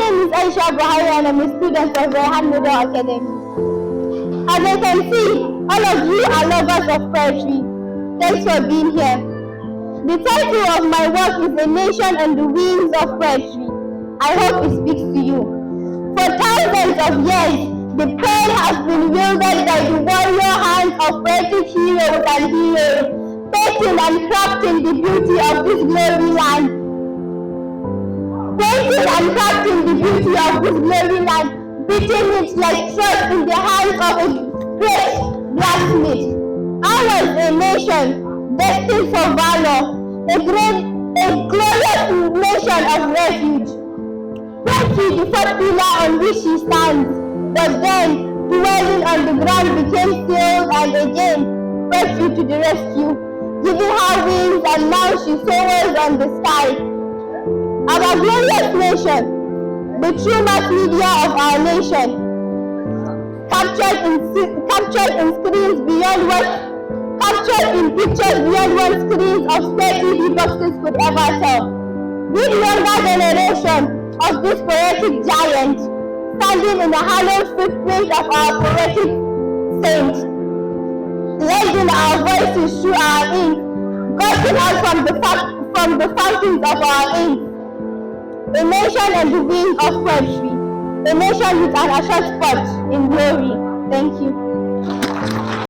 name is Aisha Buhari and I'm a student of Rayhan Academy. As I can see, all of you are lovers of poetry. Thanks for being here. The title of my work is A Nation on the Wings of Poetry. I hope it speaks to you. For thousands of years, the pen has been wielded by the warrior hands of poetic heroes and heroes, painting and crafting the beauty of this glory land. Painting and crafting the beauty of this glory land, beating it like trust in the hands of a great blacksmith. Ours a nation destined for valor, a glorious nation of refuge. Poetry, the first pillar on which she stands, but then dwelling on the ground became sails and again poetry to the rescue, giving her wings and now she soars on the sky. Our glorious nation, the true mass media of our nation, captured in screens beyond captured in pictures beyond what screens of TV boxes could ever tell. We the younger generation of this poetic giant, standing in the hallowed footprint of our poetic saints, lending our voices through our ink, gushing out from the fountains of our ink. A nation on the wings of poetry, a nation with an assured spot in glory. Thank you.